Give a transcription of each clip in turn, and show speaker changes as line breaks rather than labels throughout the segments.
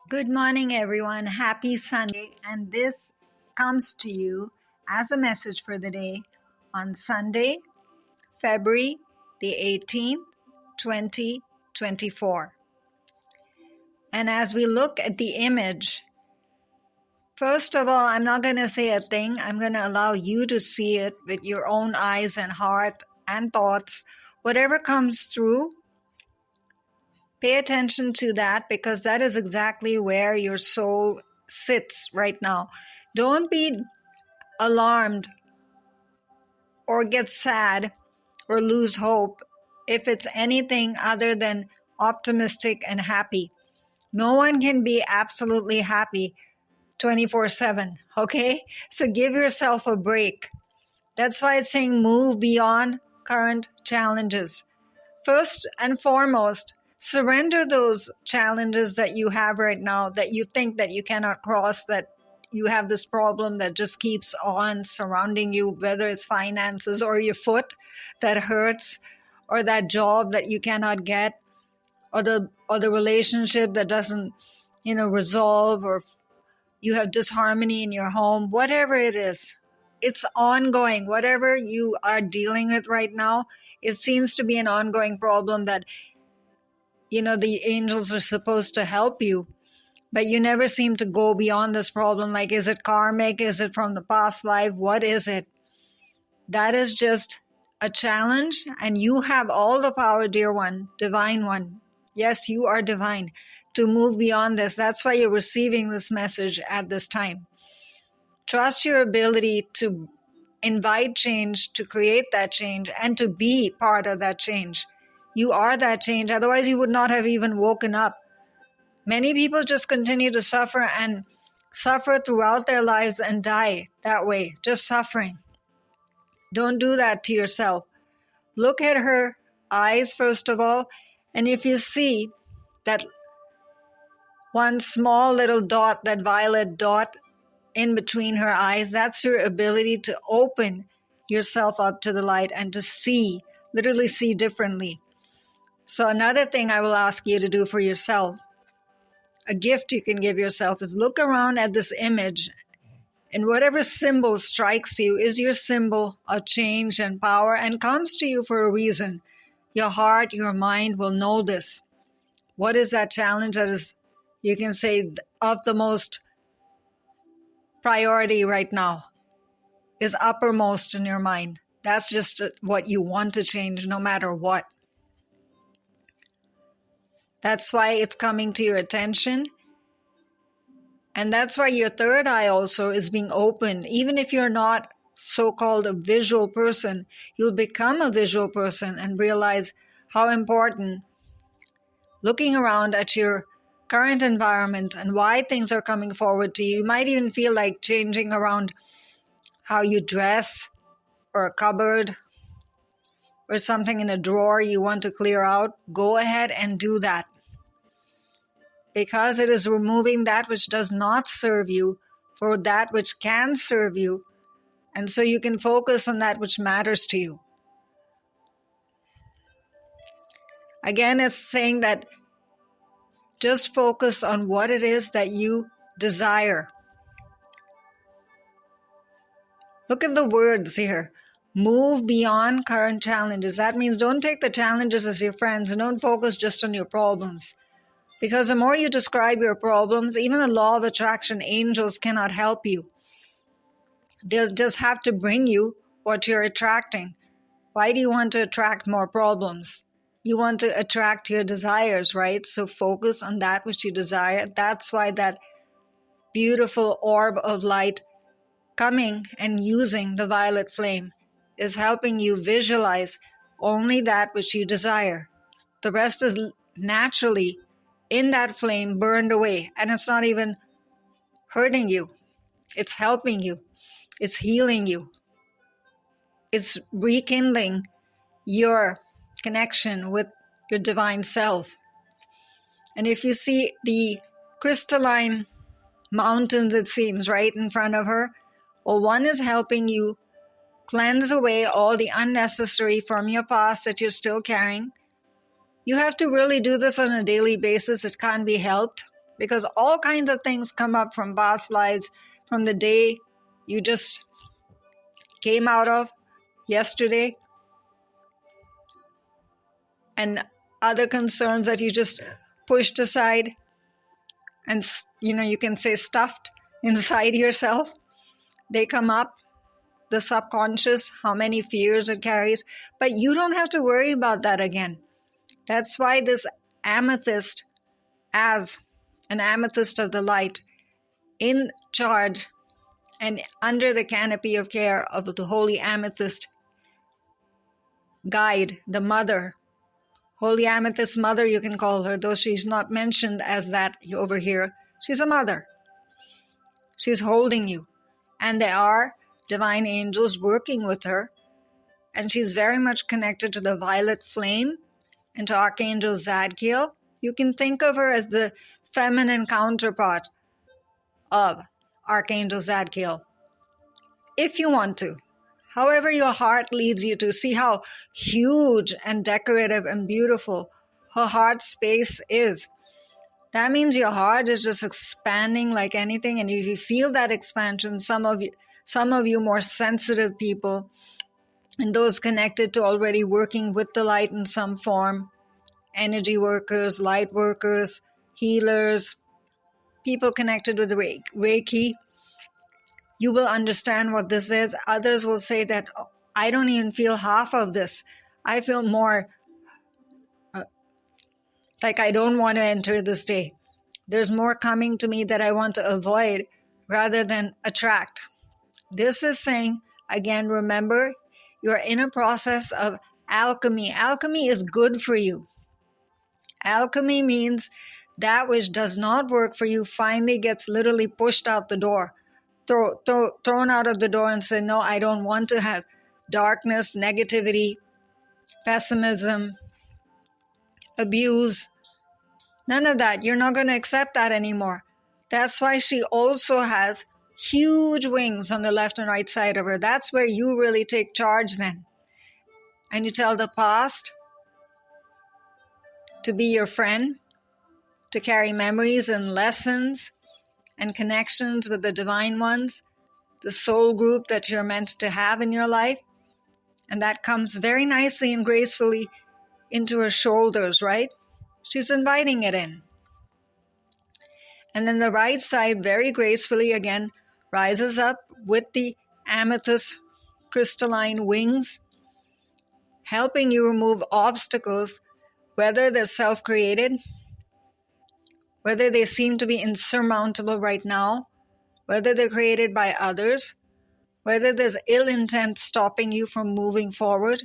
Good morning, everyone. Happy Sunday. And this comes to you as a message for the day on Sunday, February the 18th, 2024. And as we look at the image, first of all, I'm not going to say a thing. I'm going to allow you to see it with your own eyes and heart and thoughts. Whatever comes through, pay attention to that, because that is exactly where your soul sits right now. Don't be alarmed or get sad or lose hope if it's anything other than optimistic and happy. No one can be absolutely happy 24/7, okay? So give yourself a break. That's why it's saying move beyond current challenges. First and foremost, surrender those challenges that you have right now, that you think that you cannot cross, that you have this problem that just keeps on surrounding you, whether it's finances or your foot that hurts, or that job that you cannot get, or the relationship that doesn't, resolve, or you have disharmony in your home. Whatever it is, it's ongoing. Whatever you are dealing with right now, it seems to be an ongoing problem that the angels are supposed to help you, but you never seem to go beyond this problem. Like, is it karmic? Is it from the past life? What is it? That is just a challenge, and you have all the power, dear one, divine one. Yes, you are divine, to move beyond this. That's why you're receiving this message at this time. Trust your ability to invite change, to create that change, and to be part of that change. You are that change. Otherwise, you would not have even woken up. Many people just continue to suffer and suffer throughout their lives and die that way, just suffering. Don't do that to yourself. Look at her eyes, first of all, and if you see that one small little dot, that violet dot in between her eyes, that's your ability to open yourself up to the light and to see, literally see differently. So another thing I will ask you to do for yourself, a gift you can give yourself, is look around at this image, and whatever symbol strikes you is your symbol of change and power, and comes to you for a reason. Your heart, your mind will know this. What is that challenge that is, you can say, of the most priority right now, is uppermost in your mind? That's just what you want to change, no matter what. That's why it's coming to your attention. And that's why your third eye also is being opened. Even if you're not so-called a visual person, you'll become a visual person and realize how important looking around at your current environment and why things are coming forward to you. You might even feel like changing around how you dress, or a cupboard, or something in a drawer you want to clear out. Go ahead and do that, because it is removing that which does not serve you for that which can serve you, and so you can focus on that which matters to you. Again, it's saying that just focus on what it is that you desire. Look at the words here. Move beyond current challenges. That means don't take the challenges as your friends, and don't focus just on your problems. Because the more you describe your problems, even the law of attraction, angels cannot help you. They'll just have to bring you what you're attracting. Why do you want to attract more problems? You want to attract your desires, right? So focus on that which you desire. That's why that beautiful orb of light coming and using the violet flame is helping you visualize only that which you desire. The rest is naturally in that flame burned away, and it's not even hurting you. It's helping you. It's healing you. It's rekindling your connection with your divine self. And if you see the crystalline mountains, it seems, right in front of her, well, one is helping you cleanse away all the unnecessary from your past that you're still carrying. You have to really do this on a daily basis. It can't be helped. because all kinds of things come up from past lives, from the day you just came out of yesterday, and other concerns that you just pushed aside and, you can say stuffed inside yourself. They come up, the subconscious, how many fears it carries, but you don't have to worry about that again. That's why this amethyst, as an amethyst of the light, in charge and under the canopy of care of the holy amethyst guide, the mother, holy amethyst mother you can call her, though she's not mentioned as that over here. She's a mother. She's holding you. And there are divine angels working with her. And she's very much connected to the violet flame and to Archangel Zadkiel. You can think of her as the feminine counterpart of Archangel Zadkiel, if you want to. However your heart leads you to. See how huge and decorative and beautiful her heart space is. That means your heart is just expanding like anything. And if you feel that expansion, some of you more sensitive people, and those connected to already working with the light in some form, energy workers, light workers, healers, people connected with Reiki, you will understand what this is. Others will say that, oh, I don't even feel half of this. I feel more like I don't want to enter this day. There's more coming to me that I want to avoid rather than attract. This is saying, again, remember, you're in a process of alchemy. Alchemy is good for you. Alchemy means that which does not work for you finally gets literally pushed out the door, thrown out of the door and say, no, I don't want to have darkness, negativity, pessimism, abuse. None of that. You're not going to accept that anymore. That's why she also has huge wings on the left and right side of her. That's where you really take charge then. And you tell the past to be your friend, to carry memories and lessons and connections with the divine ones, the soul group that you're meant to have in your life. And that comes very nicely and gracefully into her shoulders, right? She's inviting it in. And then the right side very gracefully again rises up with the amethyst crystalline wings, helping you remove obstacles, whether they're self-created, whether they seem to be insurmountable right now, whether they're created by others, whether there's ill intent stopping you from moving forward,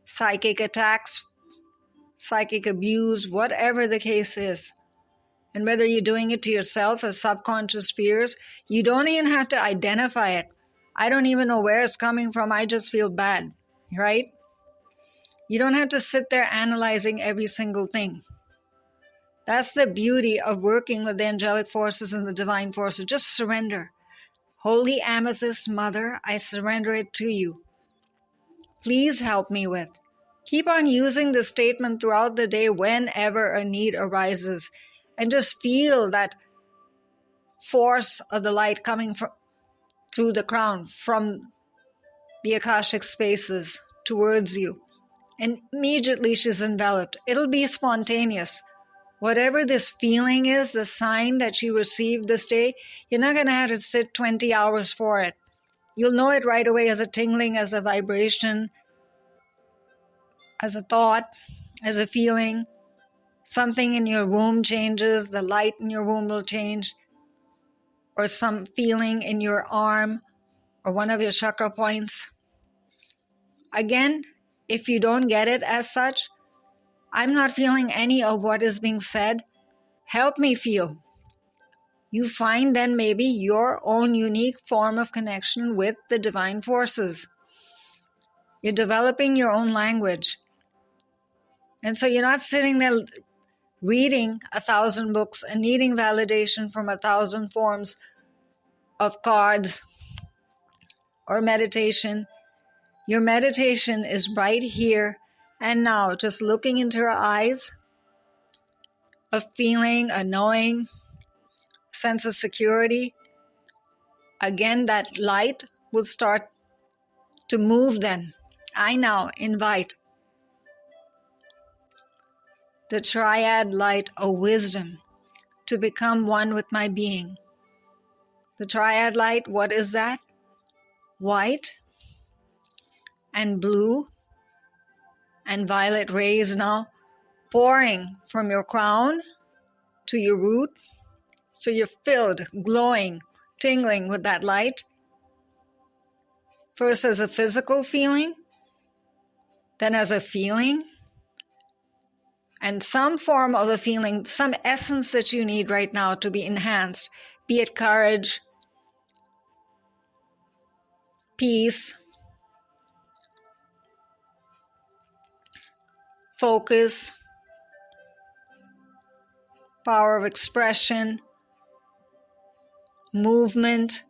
psychic attacks, psychic abuse, whatever the case is. And whether you're doing it to yourself as subconscious fears, you don't even have to identify it. I don't even know where it's coming from. I just feel bad, right? You don't have to sit there analyzing every single thing. That's the beauty of working with the angelic forces and the divine forces. Just surrender. Holy Amethyst Mother, I surrender it to you. Please help me with. Keep on using this statement throughout the day whenever a need arises. And just feel that force of the light coming through the crown, from the Akashic spaces towards you. And immediately she's enveloped. It'll be spontaneous. Whatever this feeling is, the sign that you received this day, you're not going to have to sit 20 hours for it. You'll know it right away as a tingling, as a vibration, as a thought, as a feeling. Something in your womb changes, the light in your womb will change, or some feeling in your arm or one of your chakra points. Again, if you don't get it as such, I'm not feeling any of what is being said. Help me feel. You find then maybe your own unique form of connection with the divine forces. You're developing your own language. And so you're not sitting there reading 1,000 books and needing validation from 1,000 forms of cards or meditation. Your meditation is right here and now, just looking into her eyes, a feeling, a knowing, sense of security, again, that light will start to move then. I now invite the triad light of wisdom to become one with my being. The triad light, what is that? White and blue and violet rays now pouring from your crown to your root. So you're filled, glowing, tingling with that light. First as a physical feeling, then as a feeling, and some form of a feeling, some essence that you need right now to be enhanced, be it courage, peace, focus, power of expression, movement,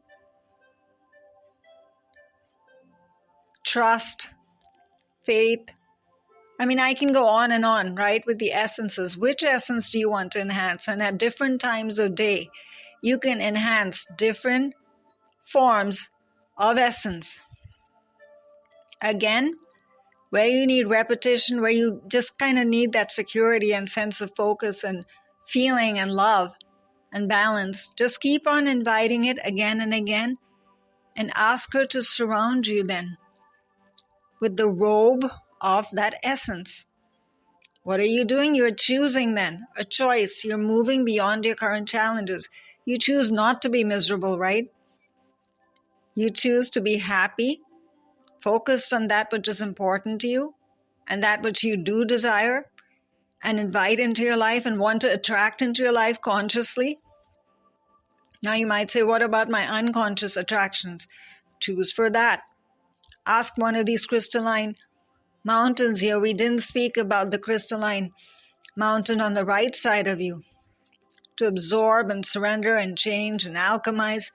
trust, faith. I mean, I can go on and on, right, with the essences. Which essence do you want to enhance? And at different times of day, you can enhance different forms of essence. Again, where you need repetition, where you just kind of need that security and sense of focus and feeling and love and balance, just keep on inviting it again and again and ask her to surround you then with the robe of that essence. What are you doing? You're choosing then a choice. You're moving beyond your current challenges. You choose not to be miserable, right? You choose to be happy, focused on that which is important to you and that which you do desire and invite into your life and want to attract into your life consciously. Now you might say, what about my unconscious attractions? Choose for that. Ask one of these crystalline mountains here. We didn't speak about the crystalline mountain on the right side of you to absorb and surrender and change and alchemize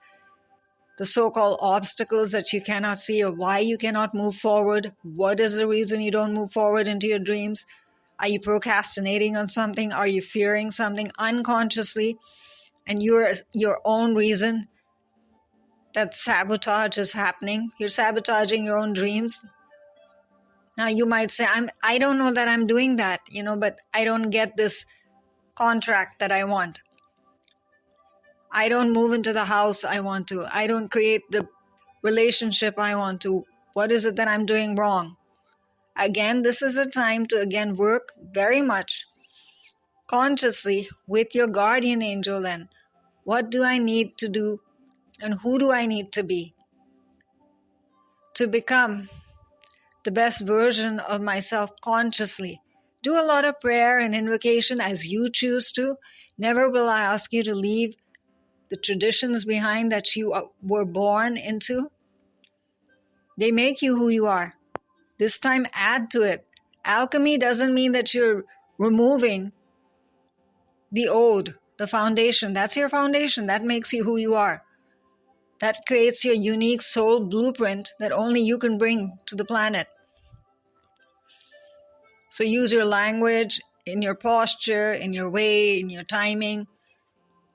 the so-called obstacles that you cannot see or why you cannot move forward. What is the reason you don't move forward into your dreams? Are you procrastinating on something? Are you fearing something unconsciously? And you're your own reason that sabotage is happening. You're sabotaging your own dreams. Now you might say, I don't know that I'm doing that, but I don't get this contract that I want. I don't move into the house I want to. I don't create the relationship I want to. What is it that I'm doing wrong? Again, this is a time to work very much consciously with your guardian angel then. What do I need to do and who do I need to be to become the best version of myself consciously? Do a lot of prayer and invocation as you choose to. Never will I ask you to leave the traditions behind that you were born into. They make you who you are. This time, add to it. Alchemy doesn't mean that you're removing the old, the foundation. That's your foundation. That makes you who you are. That creates your unique soul blueprint that only you can bring to the planet. So use your language, in your posture, in your way, in your timing.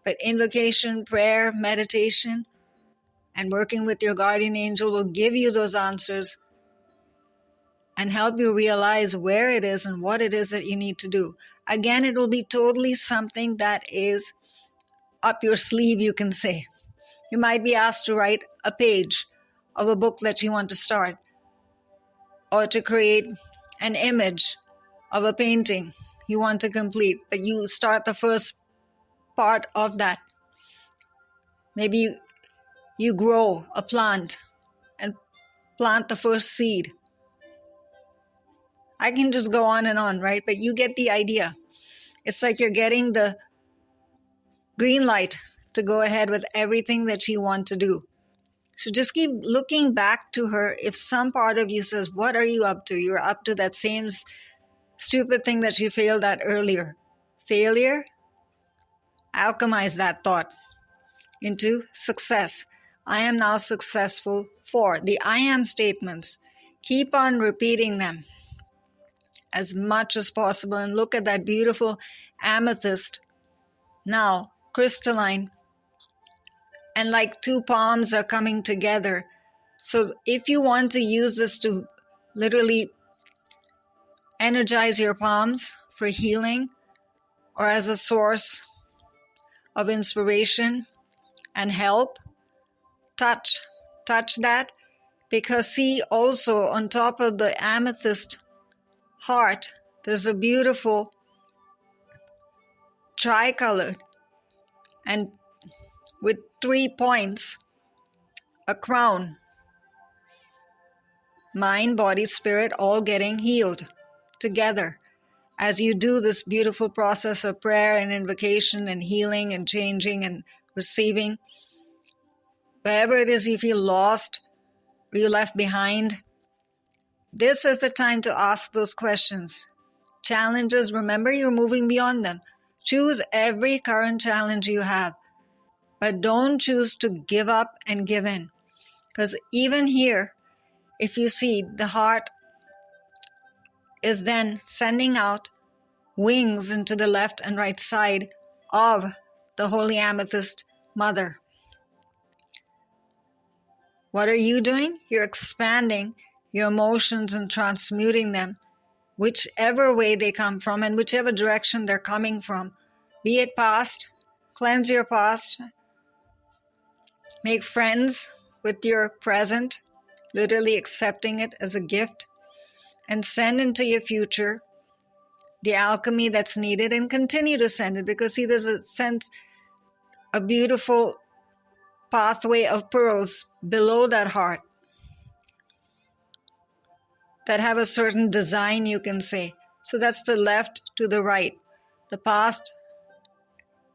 But invocation, prayer, meditation, and working with your guardian angel will give you those answers and help you realize where it is and what it is that you need to do. Again, it will be totally something that is up your sleeve, you can say. You might be asked to write a page of a book that you want to start, or to create an image of a painting you want to complete, but you start the first part of that. Maybe you grow a plant and plant the first seed. I can just go on and on, right? But you get the idea. It's like you're getting the green light to go ahead with everything that you want to do. So just keep looking back to her. If some part of you says, what are you up to? You're up to that same stupid thing that you failed at earlier. Failure? Alchemize that thought into success. I am now successful for. The I am statements. Keep on repeating them as much as possible, and look at that beautiful amethyst now crystalline, and like two palms are coming together. So if you want to use this to literally energize your palms for healing or as a source of inspiration and help, touch that. Because see, also on top of the amethyst heart, there's a beautiful tricolored and with 3 points, a crown. Mind, body, spirit, all getting healed together as you do this beautiful process of prayer and invocation and healing and changing and receiving. Wherever it is you feel lost or you left behind, this is the time to ask those questions. Challenges, remember you're moving beyond them. Choose every current challenge you have, but don't choose to give up and give in. Because even here, if you see, the heart is then sending out wings into the left and right side of the Holy Amethyst Mother. What are you doing? You're expanding your emotions and transmuting them, whichever way they come from and whichever direction they're coming from. Be it past, cleanse your past, make friends with your present, literally accepting it as a gift, and send into your future the alchemy that's needed, and continue to send it, because see, there's a beautiful pathway of pearls below that heart that have a certain design, you can say. So that's the left to the right. The past,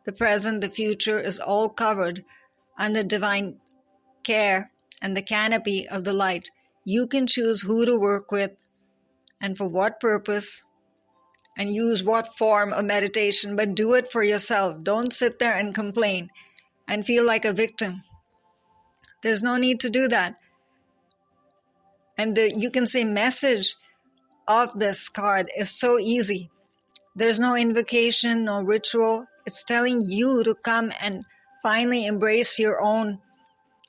the present, the future is all covered under divine care and the canopy of the light. You can choose who to work with and for what purpose and use what form of meditation, but do it for yourself. Don't sit there and complain and feel like a victim. There's no need to do that. And you can say message of this card is so easy. There's no invocation, no ritual. It's telling you to come and finally embrace your own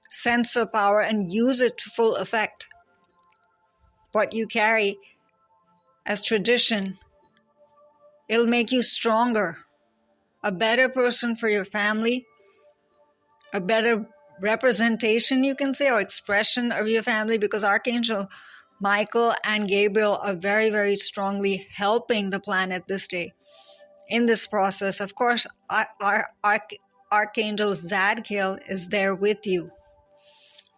sense of power and use it to full effect. What you carry as tradition, it'll make you stronger, a better person for your family, a better representation, you can say, or expression of your family, because Archangel Michael and Gabriel are very, very strongly helping the planet this day in this process. Of course, our Archangel Zadkiel is there with you.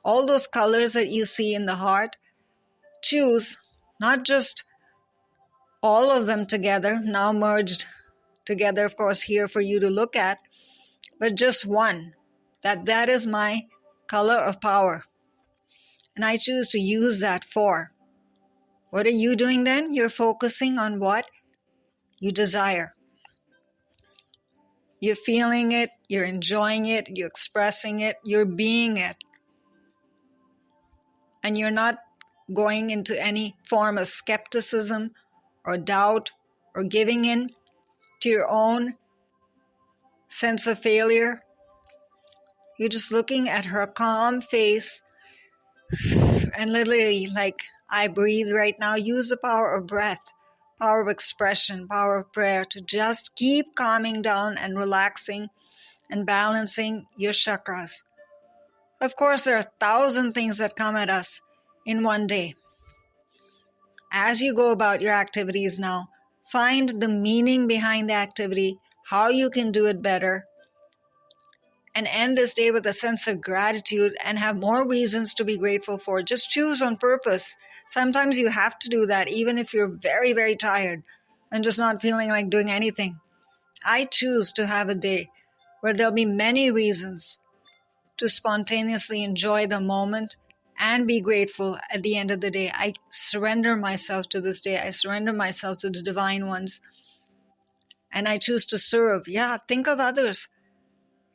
All those colors that you see in the heart, choose not just all of them together, now merged together, of course, here for you to look at, but just one. That is my color of power. And I choose to use that for. What are you doing then? You're focusing on what you desire. You're feeling it, you're enjoying it, you're expressing it, you're being it. And you're not going into any form of skepticism or doubt or giving in to your own sense of failure. You're just looking at her calm face and literally, like I breathe right now, use the power of breath, power of expression, power of prayer to just keep calming down and relaxing and balancing your chakras. Of course, there are 1,000 things that come at us in one day. As you go about your activities now, find the meaning behind the activity, how you can do it better, and end this day with a sense of gratitude and have more reasons to be grateful for. Just choose on purpose. Sometimes you have to do that, even if you're very, very tired and just not feeling like doing anything. I choose to have a day where there'll be many reasons to spontaneously enjoy the moment and be grateful at the end of the day. I surrender myself to this day. I surrender myself to the divine ones. And I choose to serve. Yeah, think of others.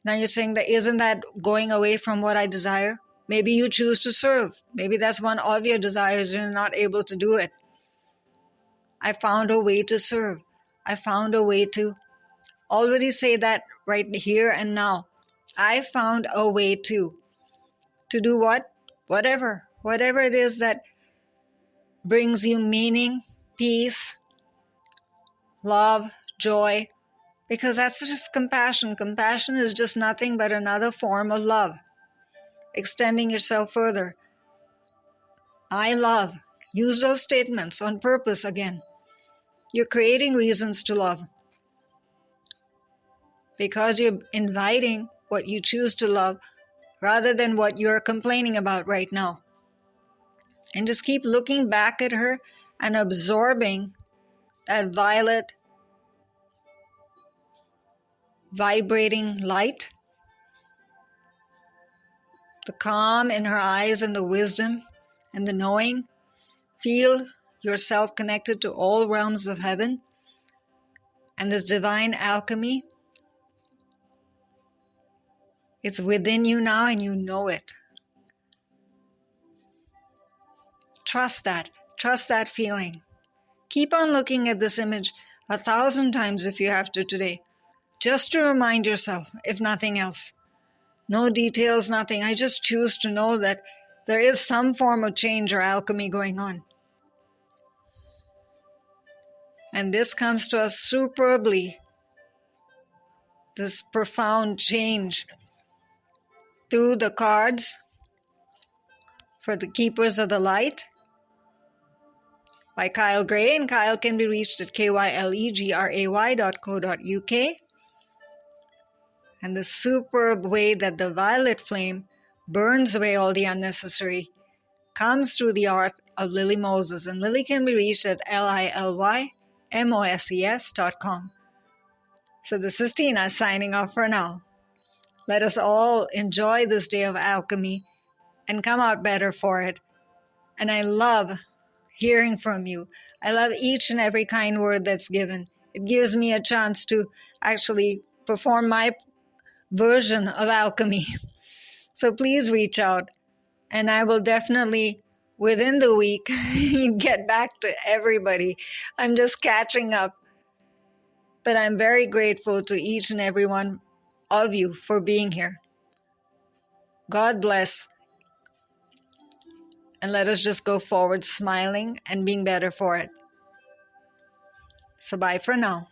Now you're saying that isn't that going away from what I desire? Maybe you choose to serve. Maybe that's one of your desires and you're not able to do it. I found a way to serve. I found a way to already say that right here and now. I found a way to do what? Whatever it is that brings you meaning, peace, love, joy, because that's just compassion. Compassion is just nothing but another form of love, extending yourself further. I love. Use those statements on purpose again. You're creating reasons to love because you're inviting what you choose to love rather than what you're complaining about right now. And just keep looking back at her and absorbing that violet, vibrating light, the calm in her eyes and the wisdom and the knowing. Feel yourself connected to all realms of heaven and this divine alchemy. It's within you now and you know it. Trust that. Trust that feeling. Keep on looking at this image 1,000 times if you have to today, just to remind yourself, if nothing else. No details, nothing. I just choose to know that there is some form of change or alchemy going on. And this comes to us superbly, this profound change, through the cards for the Keepers of the Light by Kyle Gray, and Kyle can be reached at kylegray.co.uk. And the superb way that the violet flame burns away all the unnecessary comes through the art of Lily Moses, and Lily can be reached at lilymoses.com. So this is Tina signing off for now. Let us all enjoy this day of alchemy and come out better for it. And I love hearing from you. I love each and every kind word that's given. It gives me a chance to actually perform my version of alchemy. So please reach out, and I will definitely, within the week, get back to everybody. I'm just catching up. But I'm very grateful to each and every one of you for being here. God bless. And let us just go forward smiling and being better for it. So bye for now.